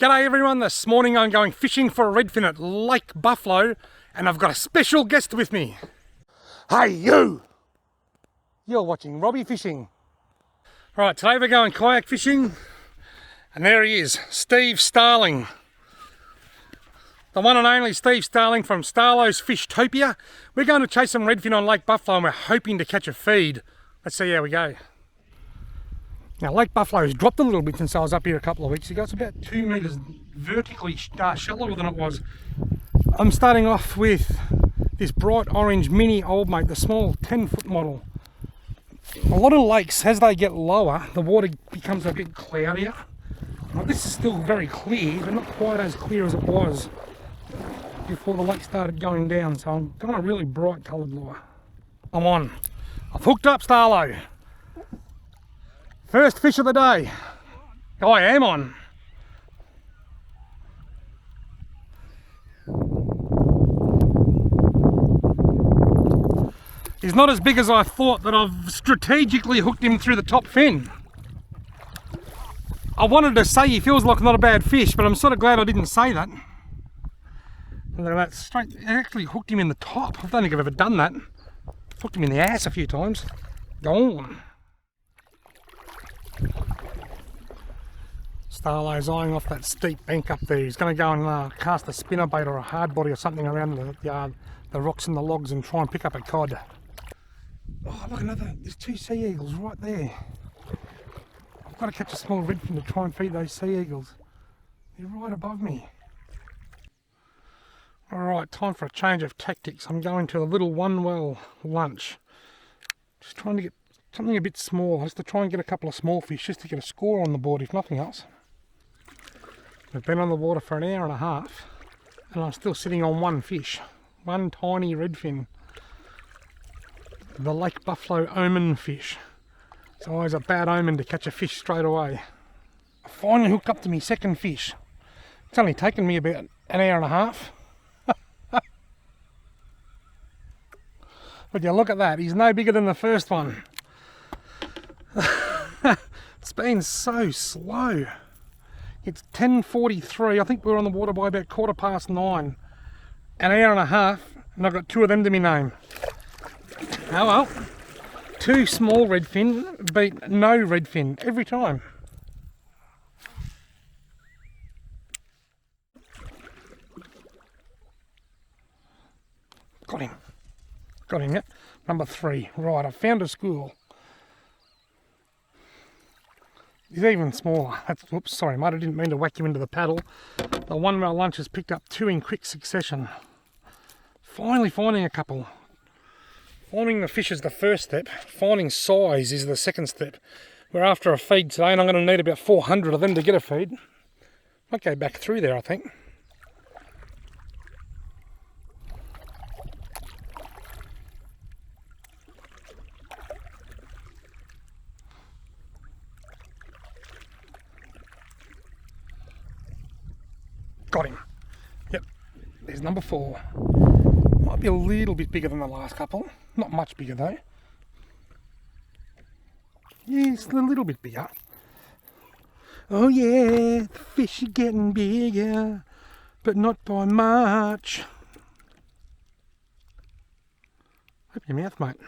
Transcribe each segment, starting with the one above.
G'day everyone, this morning I'm going fishing for a redfin at Lake Buffalo and I've got a special guest with me. Hey you! You're watching Robbie Fishing. Right, today we're going kayak fishing and there he is, Steve Starling. The one and only Steve Starling from Starlo's Fishtopia. We're going to chase some redfin on Lake Buffalo and we're hoping to catch a feed. Let's see how we go. Now Lake Buffalo has dropped a little bit since I was up here a couple of weeks ago. It's about 2 metres vertically shallower than it was. I'm starting off with this bright orange mini old mate, the small 10-foot model. A lot of lakes, as they get lower, the water becomes a bit cloudier. Now, this is still very clear, but not quite as clear as it was before the lake started going down. So I'm got a really bright coloured lure. I'm on. I've hooked up Starlo. First fish of the day. Oh, I am on. He's not as big as I thought, but I've strategically hooked him through the top fin. I wanted to say he feels like not a bad fish, but I'm sort of glad I didn't say that. Look at that, straight, I actually hooked him in the top. I don't think I've ever done that. Hooked him in the ass a few times. Go on. Starlo's eyeing off that steep bank up there. He's going to go and cast a spinnerbait or a hard body or something around the rocks and the logs and try and pick up a cod. Oh, look, there's 2 sea eagles right there. I've got to catch a small redfin to try and feed those sea eagles. They're right above me. Alright, time for a change of tactics. I'm going to a little one-well lunch. Just trying to get something a bit small, just to try and get a couple of small fish, just to get a score on the board, if nothing else. We've been on the water for an hour and a half, and I'm still sitting on one fish. One tiny redfin. The Lake Buffalo omen fish. It's always a bad omen to catch a fish straight away. I finally hooked up to my second fish. It's only taken me about an hour and a half. But yeah, look at that, he's no bigger than the first one. It's been so slow. It's 10:43. I think we were on the water by about 9:15. An hour and a half, and I've got 2 of them to my name. Oh well. 2 small redfin beat no redfin every time. Got him. Got him, yep. Number 3. Right, I found a school. He's even smaller. Whoops, sorry mate, I didn't mean to whack you into the paddle. The one-well lunch has picked up 2 in quick succession. Finally finding a couple. Finding the fish is the first step. Finding size is the second step. We're after a feed today and I'm going to need about 400 of them to get a feed. Might go back through there, I think. Got him. Yep, there's number 4. Might be a little bit bigger than the last couple. Not much bigger though. Yes, a little bit bigger. Oh yeah, the fish are getting bigger, but not by much. Open your mouth, mate.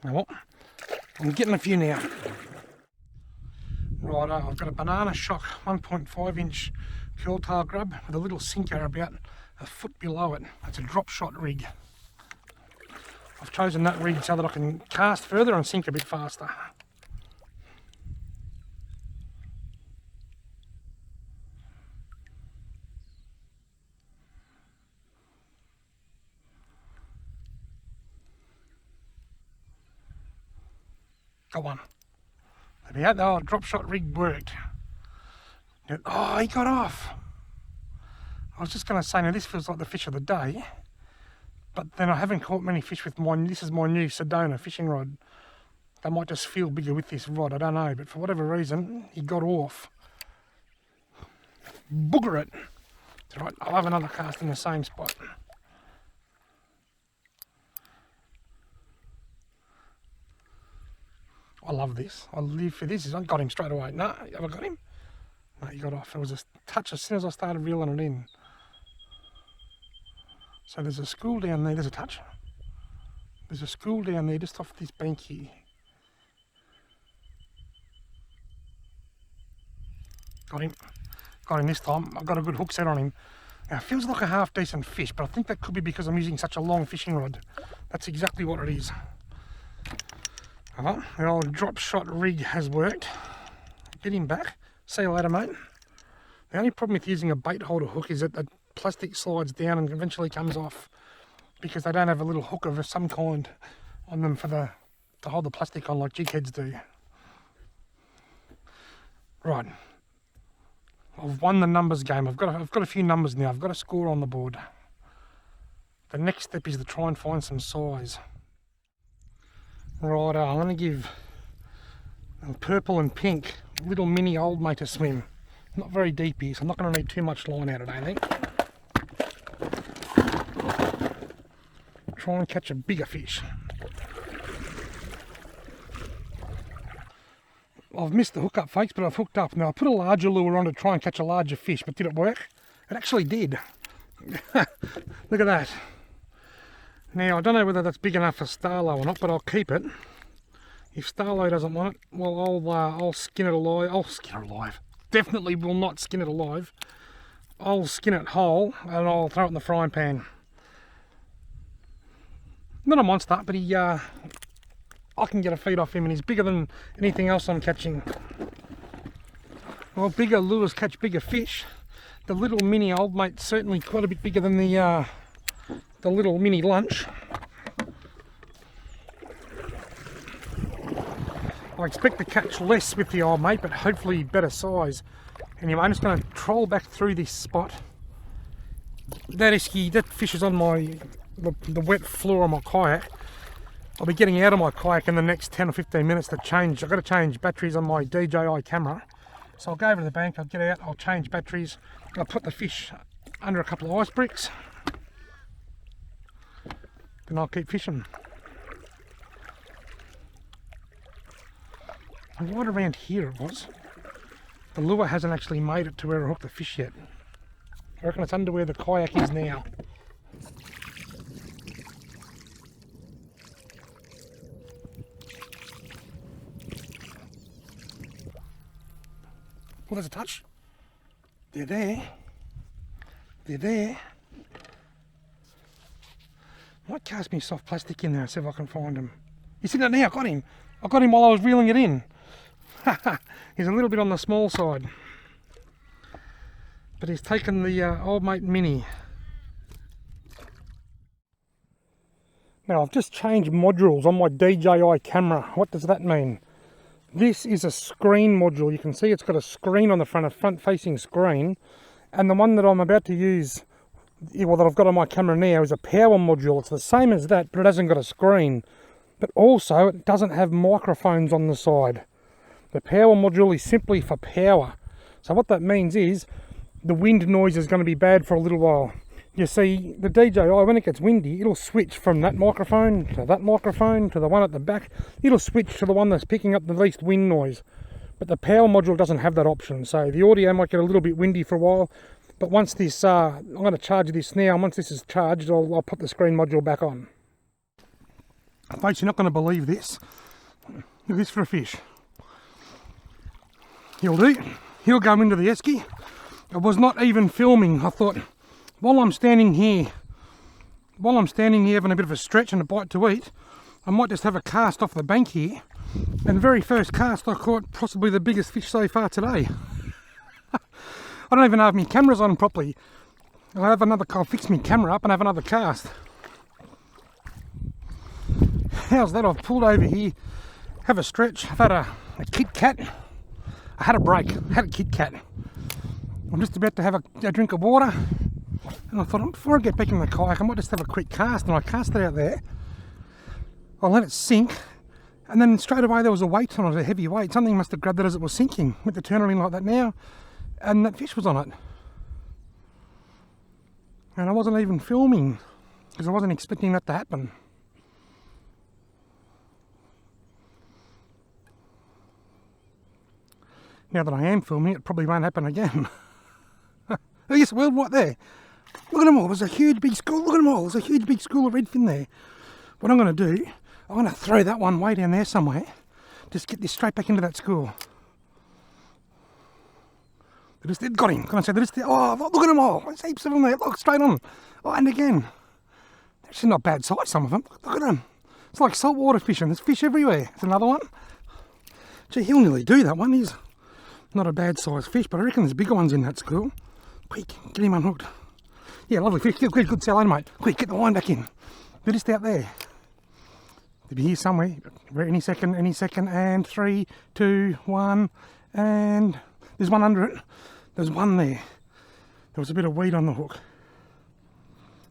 Now what? I'm getting a few now. Right, I've got a banana shock 1.5 inch curl tail grub with a little sinker about a foot below it. It's a drop shot rig. I've chosen that rig so that I can cast further and sink a bit faster. Got one. There we go. Oh, drop shot rig worked. Oh, he got off. I was just going to say, now this feels like the fish of the day, but then I haven't caught many fish with this is my new Sedona fishing rod. They might just feel bigger with this rod, I don't know, but for whatever reason, he got off. Booger it. It's all right, I'll have another cast in the same spot. I love this. I live for this. I got him straight away. No, have I got him? He got off. There was a touch as soon as I started reeling it in. So there's a school down there. There's a touch. There's a school down there just off this bank here. Got him. Got him this time. I've got a good hook set on him. Now, it feels like a half decent fish, but I think that could be because I'm using such a long fishing rod. That's exactly what it is. Alright, the old drop shot rig has worked. Get him back. See you later, mate. The only problem with using a bait holder hook is that the plastic slides down and eventually comes off because they don't have a little hook of some kind on them for to hold the plastic on like jig heads do. Right. I've won the numbers game. I've got a few numbers now. I've got a score on the board. The next step is to try and find some size. Right, I'm going to give purple and pink little mini old mate a swim. Not very deep here, so I'm not going to need too much line out of it, I think. Try and catch a bigger fish. I've missed the hookup, folks, but I've hooked up. Now, I put a larger lure on to try and catch a larger fish, but did it work? It actually did. Look at that. Now, I don't know whether that's big enough for Starlo or not, but I'll keep it. If Starlo doesn't want it, well, I'll skin it alive. I'll skin it alive. Definitely will not skin it alive. I'll skin it whole, and I'll throw it in the frying pan. Not a monster, but I can get a feed off him, and he's bigger than anything else I'm catching. Well, bigger lures catch bigger fish. The little mini old mate's certainly quite a bit bigger than the little mini lunch. I expect to catch less with the old mate, but hopefully better size. Anyway, I'm just going to troll back through this spot. That fish is on the wet floor of my kayak. I'll be getting out of my kayak in the next 10 or 15 minutes to change. I've got to change batteries on my DJI camera. So I'll go over to the bank, I'll get out, I'll change batteries, I'll put the fish under a couple of ice bricks, then I'll keep fishing. And right around here it was. The lure hasn't actually made it to where I hooked the fish yet. I reckon it's under where the kayak is now. Well, there's a touch. They're there. They're there. Might cast me soft plastic in there and see if I can find him. You see that now? I got him. I got him while I was reeling it in. He's a little bit on the small side. But he's taken the old mate mini. Now I've just changed modules on my DJI camera. What does that mean? This is a screen module. You can see it's got a screen on the front, a front-facing screen. And the one that I'm about to use, well, that I've got on my camera now, is a power module. It's the same as that, but it hasn't got a screen. But also, it doesn't have microphones on the side. The power module is simply for power. So what that means is, the wind noise is going to be bad for a little while. You see, the DJI, when it gets windy, it'll switch from that microphone to the one at the back. It'll switch to the one that's picking up the least wind noise. But the power module doesn't have that option, so the audio might get a little bit windy for a while. But once this, I'm going to charge this now, and once this is charged, I'll put the screen module back on. Folks, you're not going to believe this. Look at this for a fish. He'll do. He'll go into the esky. I was not even filming. I thought, while I'm standing here having a bit of a stretch and a bite to eat, I might just have a cast off the bank here. And very first cast, I caught possibly the biggest fish so far today. I don't even know if my camera's on properly. I'll fix my camera up and have another cast. How's that? I've pulled over here, have a stretch. I've had a Kit Kat. I had a break, had a Kit Kat. I'm just about to have a drink of water. And I thought, before I get back in the kayak, I might just have a quick cast. And I cast it out there. I let it sink. And then straight away there was a weight on it, a heavy weight. Something must have grabbed it as it was sinking. Went to turn it in like that now. And that fish was on it. And I wasn't even filming. Because I wasn't expecting that to happen. Now that I am filming, it probably won't happen again. Oh yes, well, right there. Look at them all. There's a huge big school. Look at them all. There's a huge big school of redfin there. What I'm going to do, I'm going to throw that one way down there somewhere. Just get this straight back into that school. They've got him. Can I say they're just there? Oh, look at them all. There's heaps of them there. Look, straight on. Oh, and again. They're actually not bad size, some of them. Look at them. It's like saltwater fishing. There's fish everywhere. There's another one. Gee, he'll nearly do that one. He's not a bad size fish, but I reckon there's bigger ones in that school. Quick, get him unhooked. Yeah, lovely fish. Good sail, mate. Quick, get the line back in. They're just out there. They'll be here somewhere. Any second. And 3, 2, 1. And there's one under it. There's one there. There was a bit of weed on the hook.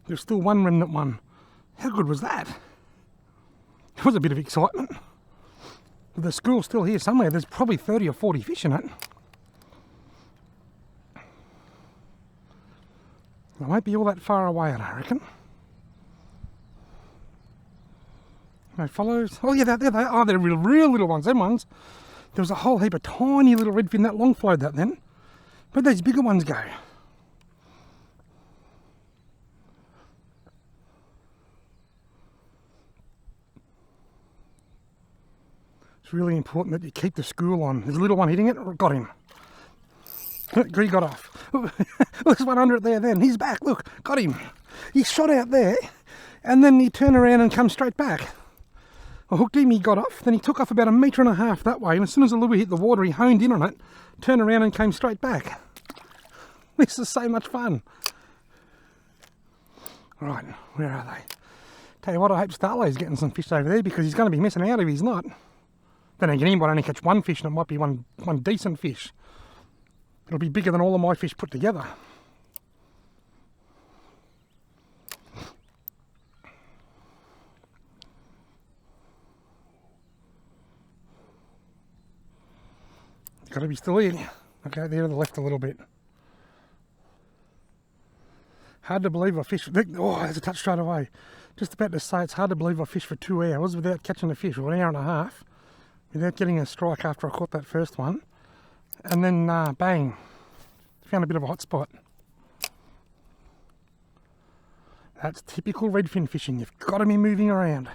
There's still one remnant one. How good was that? There was a bit of excitement. But the school's still here somewhere. There's probably 30 or 40 fish in it. They won't be all that far away, I reckon. No follows. Oh yeah, there they are. They're real little ones. Them ones. There was a whole heap of tiny little redfin that long flowed that then. Where'd those bigger ones go? It's really important that you keep the school on. There's a little one hitting it. Got him. He got off. There's one under it there then. He's back. Look, got him. He shot out there and then he turned around and come straight back. I hooked him, he got off. Then he took off about 1.5 meters that way. And as soon as the lure hit the water, he honed in on it, turned around and came straight back. This is so much fun. Right, where are they? Tell you what, I hope Starlo's getting some fish over there because he's going to be missing out if he's not. Then again, he might only catch one fish and it might be one decent fish. It'll be bigger than all of my fish put together. Got to be still in. Okay, there to the left a little bit. Hard to believe I fished. Oh, there's a touch straight away. Just about to say it's hard to believe I fished for 2 hours without catching a fish, or 1.5 hours, without getting a strike after I caught that first one. And then bang, found a bit of a hot spot. That's typical redfin fishing. You've got to be moving around.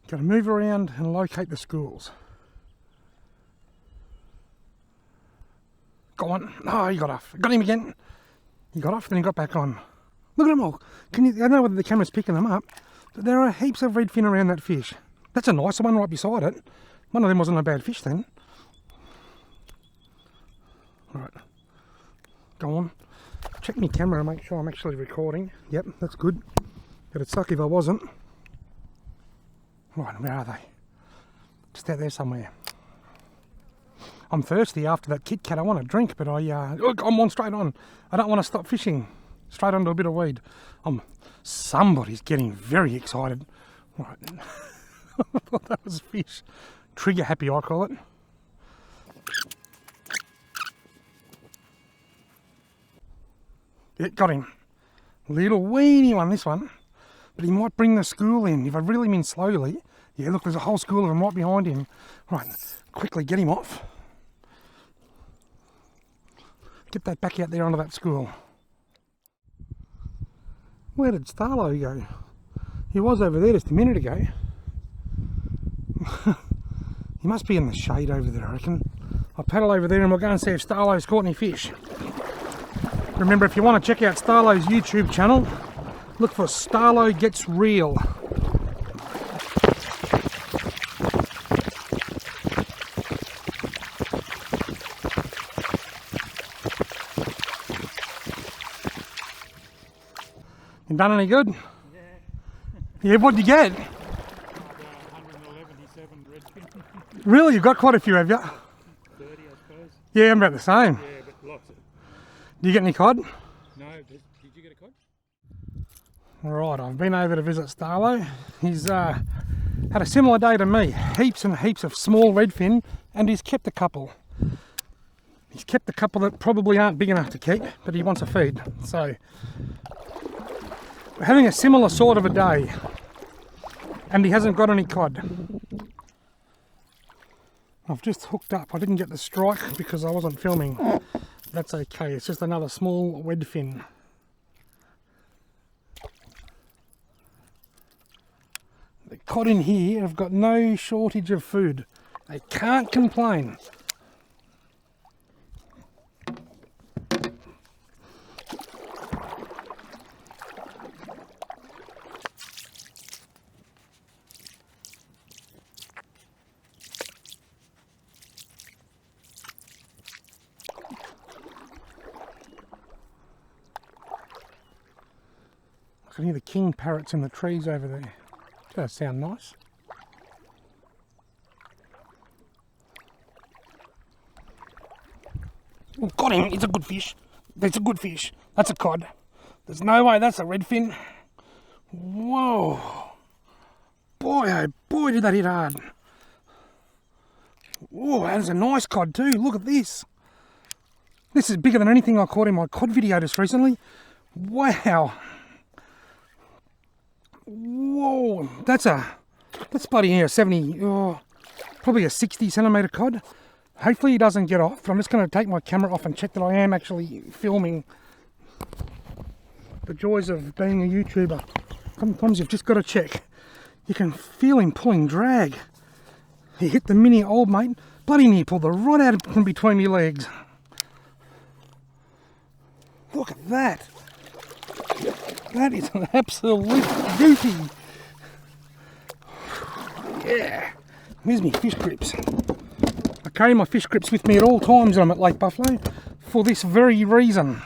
Got to move around and locate the schools. Go on. Oh, he got off. Got him again. He got off, then he got back on. Look at them all. I don't know whether the camera's picking them up, but there are heaps of redfin around that fish. That's a nice one right beside it. One of them wasn't a bad fish then. Right. Go on. Check my camera and make sure I'm actually recording. Yep, that's good. It'd suck if I wasn't. Right, where are they? Just out there somewhere. I'm thirsty after that Kit Kat. I want a drink, but I'm on straight on. I don't want to stop fishing. Straight onto a bit of weed. Somebody's getting very excited. Right. I thought that was fish. Trigger happy, I call it. Yeah, got him. Little weeny one, this one. But he might bring the school in. If I reel him in slowly. Yeah, look, there's a whole school of them right behind him. Right, quickly get him off. Get that back out there onto that school. Where did Starlo go? He was over there just a minute ago. He must be in the shade over there, I reckon. I'll paddle over there and we'll go and see if Starlo's caught any fish. Remember, if you want to check out Starlo's YouTube channel, look for Starlo Gets Real. You done any good? Yeah. Yeah, what'd you get? 111 redfin. Really? You've got quite a few, have you? 30, I suppose. Yeah, I'm about the same. Yeah, but lots of... Do you get any cod? No, did you get a cod? Right, I've been over to visit Starlo. He's had a similar day to me. Heaps and heaps of small redfin, and he's kept a couple. He's kept a couple that probably aren't big enough to keep, but he wants a feed. So, we're having a similar sort of a day. And he hasn't got any cod. I've just hooked up. I didn't get the strike because I wasn't filming. That's okay, it's just another small redfin. The cod in here have got no shortage of food. They can't complain. I can hear the king parrots in the trees over there. Does that sound nice? Oh, got him! It's a good fish. That's a good fish. That's a cod. There's no way that's a redfin. Whoa! Boy, oh boy, did that hit hard. Whoa, that's a nice cod too. Look at this. This is bigger than anything I caught in my cod video just recently. Wow. Whoa, that's bloody a 70, probably a 60 centimetre cod. Hopefully he doesn't get off, but I'm just going to take my camera off and check that I am actually filming. The joys of being a YouTuber. Sometimes you've just got to check. You can feel him pulling drag. He hit the mini old mate, bloody near pulled the rod out from between my legs. Look at that. That is an absolute beauty. Yeah. Here's my fish grips. I carry my fish grips with me at all times when I'm at Lake Buffalo for this very reason.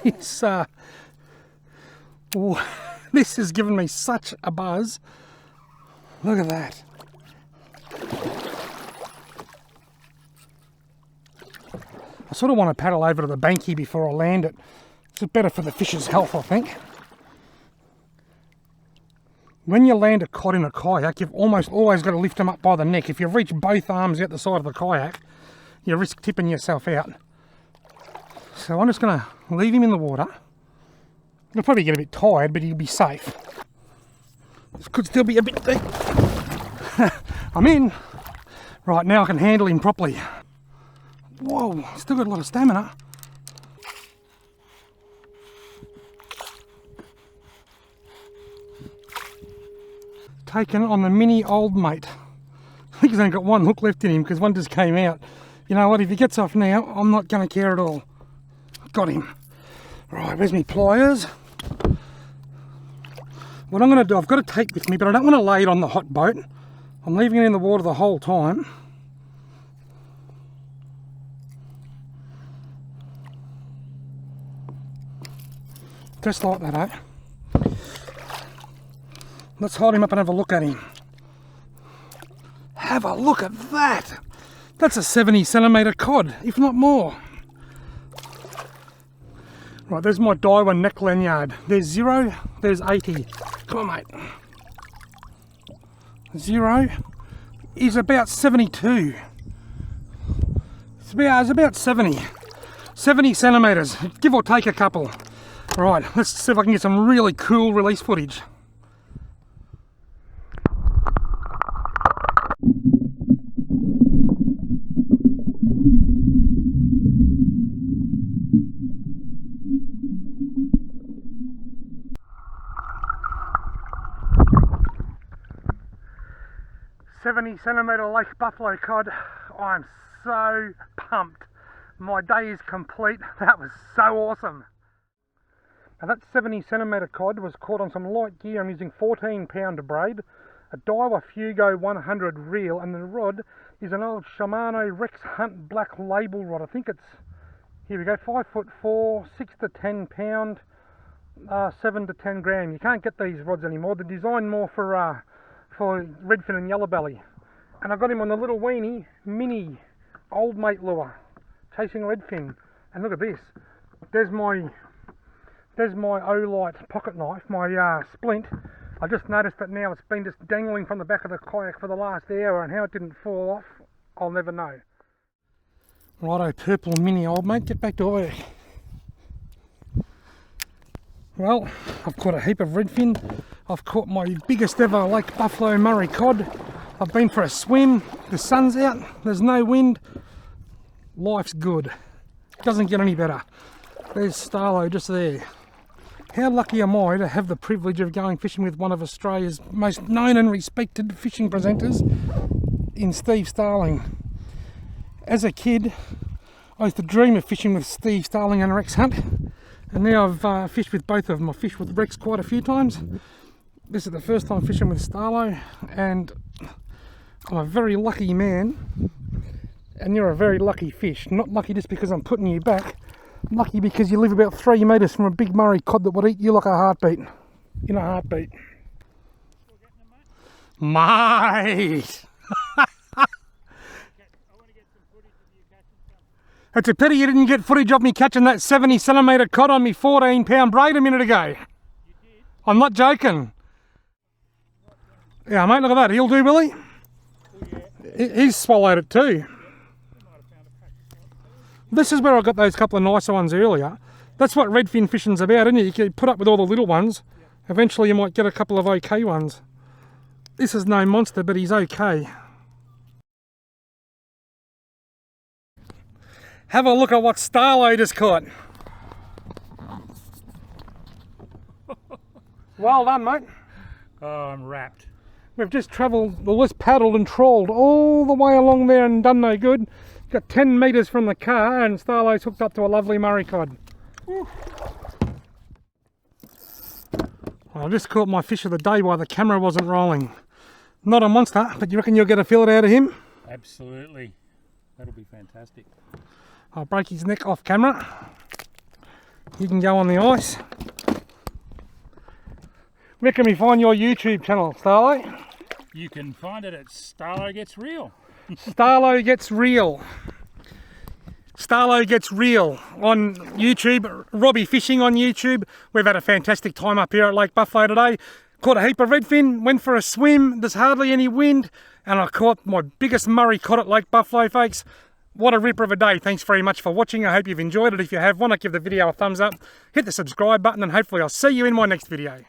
It's, this has given me such a buzz. Look at that. I sort of want to paddle over to the bank here before I land it. It's better for the fish's health, I think. When you land a cod in a kayak, you've almost always got to lift them up by the neck. If you reach both arms out the side of the kayak, you risk tipping yourself out. So I'm just going to leave him in the water. He'll probably get a bit tired, but he'll be safe. This could still be a bit deep. I'm in. Right, now I can handle him properly. Whoa, still got a lot of stamina. Taken on the mini old mate. I think he's only got one hook left in him because one just came out. You know what, if he gets off now, I'm not going to care at all. Got him. Right, where's my pliers? What I'm going to do, I've got a tape with me, but I don't want to lay it on the hot boat. I'm leaving it in the water the whole time. Just like that, eh? Let's hold him up and have a look at him. Have a look at that! That's a 70 centimetre cod, if not more. Right, there's my Daiwa neck lanyard. There's 0, there's 80. Come on, mate. 0 is about 72. It's about 70. 70 centimetres, give or take a couple. Right, let's see if I can get some really cool release footage. $70cm Lake Buffalo cod. I'm so pumped. My day is complete. That was so awesome. Now that 70cm cod was caught on some light gear. I'm using 14-pound braid, a Daiwa Fugo 100 reel, and the rod is an old Shimano Rex Hunt black label rod. I think it's, here we go, 5'4", 6 to 10 pound, 7 to 10 gram. You can't get these rods anymore. They're designed more for redfin and yellow belly. And I got him on the little weenie mini old mate lure, chasing redfin. And look at this. There's my Olight pocket knife, my splint. I just noticed that now it's been just dangling from the back of the kayak for the last hour, and how it didn't fall off, I'll never know. Righto, purple mini old mate, get back to work. Well, I've caught a heap of redfin. I've caught my biggest ever Lake Buffalo Murray cod. I've been for a swim, the sun's out, there's no wind, life's good. Doesn't get any better. There's Starlo just there. How lucky am I to have the privilege of going fishing with one of Australia's most known and respected fishing presenters in Steve Starling. As a kid, I used to dream of fishing with Steve Starling and Rex Hunt, and now I've fished with both of them. I've fished with Rex quite a few times. This is the first time fishing with Starlo, and I'm a very lucky man, and you're a very lucky fish. Not lucky just because I'm putting you back, lucky because you live about 3 metres from a big Murray cod that would eat you like a heartbeat. In a heartbeat. Mate! It's a pity you didn't get footage of me catching that 70 centimetre cod on me 14 pound braid a minute ago. You did? I'm not joking. Yeah, mate, look at that. He'll do, will he? Oh, yeah. He's swallowed it too. This is where I got those couple of nicer ones earlier. That's what redfin fishing's about, isn't it? You can put up with all the little ones. Yeah. Eventually you might get a couple of okay ones. This is no monster, but he's okay. Have a look at what Starlo just caught. Well done, mate. Oh, I'm wrapped. We've just travelled, well, just paddled and trawled all the way along there and done no good. Got 10 metres from the car and Starlo's hooked up to a lovely Murray cod. I just caught my fish of the day while the camera wasn't rolling. Not a monster, but you reckon you'll get a fillet out of him? Absolutely. That'll be fantastic. I'll break his neck off camera. He can go on the ice. Where can we find your YouTube channel, Starlo? You can find it at Starlo Gets Real. Starlo Gets Real. Starlo Gets Real on YouTube. Robbie Fishing on YouTube. We've had a fantastic time up here at Lake Buffalo today. Caught a heap of redfin, went for a swim, there's hardly any wind, and I caught my biggest Murray cod at Lake Buffalo, folks. What a ripper of a day. Thanks very much for watching. I hope you've enjoyed it. If you have, why not give the video a thumbs up, hit the subscribe button, and hopefully I'll see you in my next video.